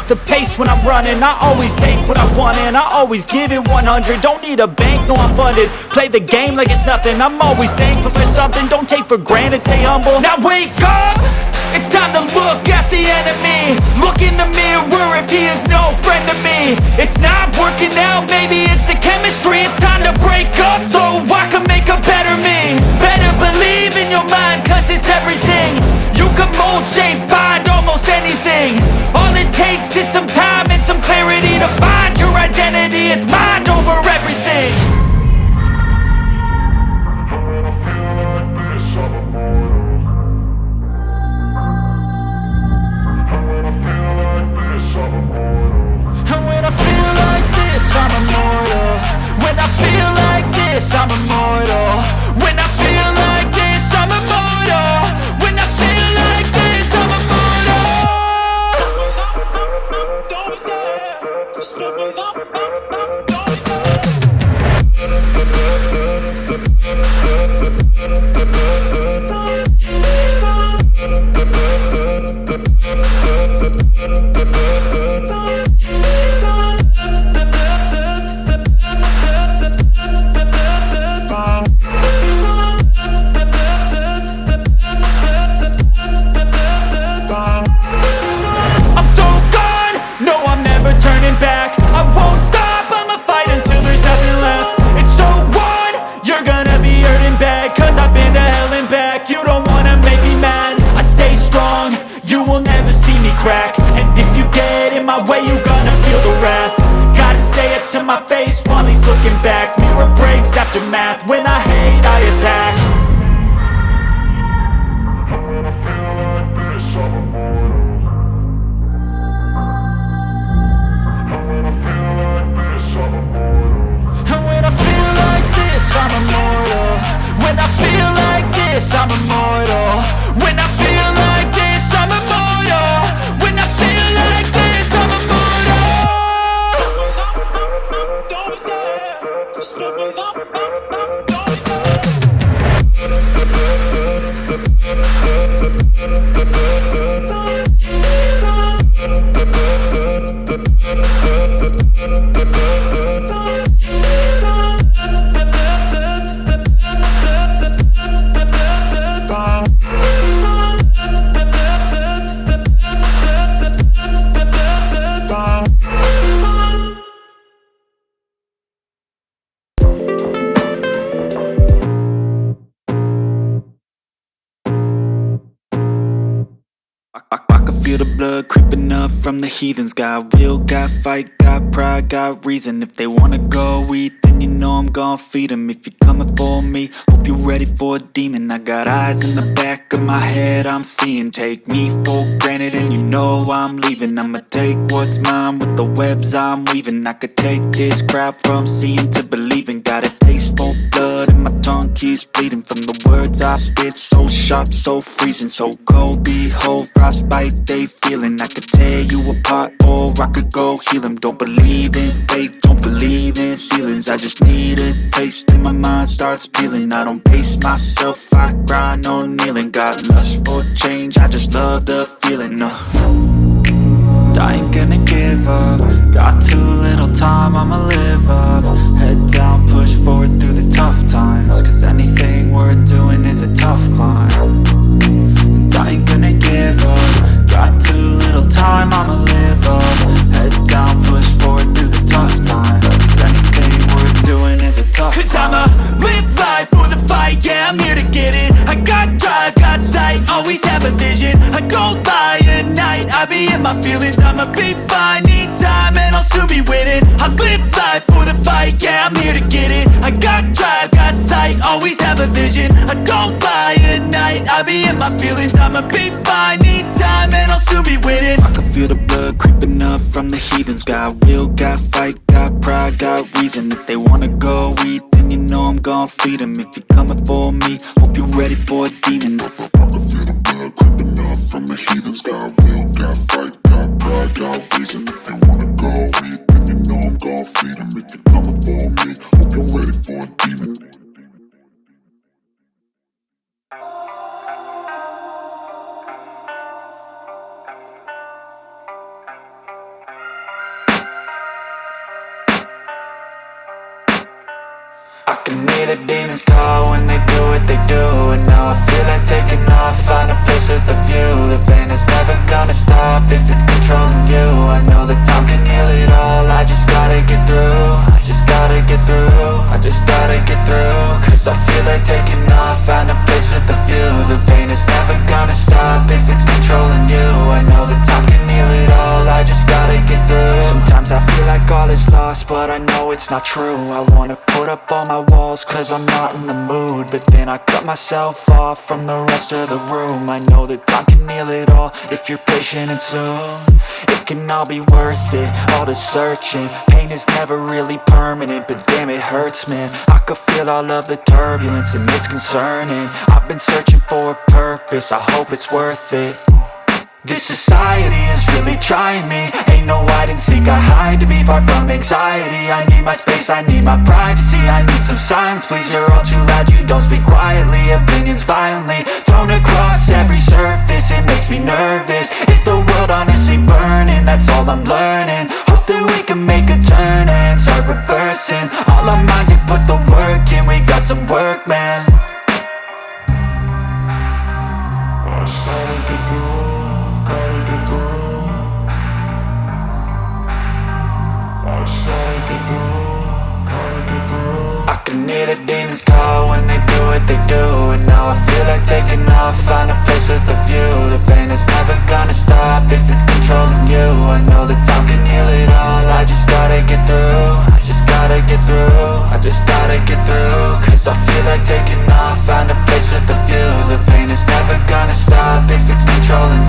the pace when I'm running. I always take what I want and I always give it 100. Don't need a bank, no I'm funded. Play the game like it's nothing. I'm always thankful for something. Don't take for granted, stay humble. Now wake up! It's time to look at the enemy. Look in the mirror if he is no friend to me. It's not working out, maybe it's the chemistry. It's time to break up so I can make a better me. Better believe in your mind, cause it's everything. You can mold, shape, find almost anything. All it takes is some time and some clarity to find your identity. It's mind over everything. I'm immortal. When I feel like this, I'm immortal. When I feel like this, I'm immortal. When I feel like this, I'm immortal. Don't be scared. Just step up. Don't be scared. To my face while he's looking back. Mirror breaks after math. When I hate, I attack. When I feel like this, I'm immortal. When I feel like this, I'm immortal. When I feel like this, I'm immortal. When I feel like this, I'm immortal. When I feel like this, I'm immortal. When I feel like this, I'm immortal. Don't be scared. Just step up. Don't be scared. I can feel the blood creeping up from the heathens. Got will, got fight, got pride, got reason. If they wanna go eat, then you know I'm gon' feed them. If you're coming for me, hope you're ready for a demon. I got eyes in the back of my head, I'm seeing. Take me for granted and you know I'm leaving. I'ma take what's mine with the webs I'm weaving. I could take this crowd from seeing to believing. Got a taste for blood and my tongue keeps bleeding. From the words I spit, so sharp, so freezing. So cold, behold, frostbite they feeling. I could tear you apart or I could go heal them. Don't believe in fate, don't believe in ceilings. I just need a taste and my mind starts peeling. I don't pace myself, I grind on kneeling. Got lust for change, I just love the feeling. I ain't gonna give up. Got too little time, I'ma live up. Head down, push forward through the tough times. Cause anything worth doing is a tough climb. And I ain't gonna give up. Got too little time, I'ma live up. Head down, push forward through the tough times. Cause anything worth doing is a tough climb. Cause I'ma live life for the fight, yeah, I'm here to get it. I got drive, got sight, always have a vision. I don't lie at night, I be in my feelings. I'ma be fine, need time and I'll soon be winning. I live life for the fight, yeah, I'm here to get it. I got drive, got sight, always have a vision. I don't lie at night, I be in my feelings. I'ma be fine, need time and I'll soon be winning. I can feel the blood creeping up from the heathens. Got will, got fight, got pride, got reason. If they wanna go eat, then you know I'm gon' feed them. If you're coming for me, hope you're ready for a demon. I can feel the blood creeping up from the heathens. Got will, got fight, got pride, got reason. If they wanna go eat, then you know I'm gon' feed them. If you're coming for me, hope you're ready for a demon. I can hear the demons call when they do what they do. And now I feel like taking off, find a place with a view. The pain is never gonna stop if it's controlling you. I know that time can heal it all, I just gotta get through. I just gotta get through, I just gotta get through. Cause I feel like taking off, find a place with a view. The pain is never gonna stop if it's controlling you. I know that time can heal it all, I just gotta get through. Sometimes I feel like all is lost, but I know it's not true. I wanna put up all my walls cause I'm not in the mood, but then I cut myself off from the rest of the room. I know that time can heal it all if you're patient and soon. It can all be worth it, all the searching. Pain is never really permanent, but damn it hurts, man. I could feel all of the turbulence and it's concerning. I've been searching for a purpose, I hope it's worth it. This society is really trying me. Ain't no hide and seek, I hide to be far from anxiety. I need my space, I need my privacy. I need some silence, please, you're all too loud. You don't speak quietly, opinions violently thrown across every surface. It makes me nervous, it's the world honestly burning. That's all I'm learning, hope that we can make a turn and start reversing. All our minds, we put the work in, we got some work, man. I started to go. I can hear the demons call when they do what they do. And now I feel like taking off, find a place with a view. The pain is never gonna stop if it's controlling you. I know that time can heal it all, I just gotta get through. I just gotta get through, I just gotta get through. Cause I feel like taking off, find a place with a view. The pain is never gonna stop if it's controlling you.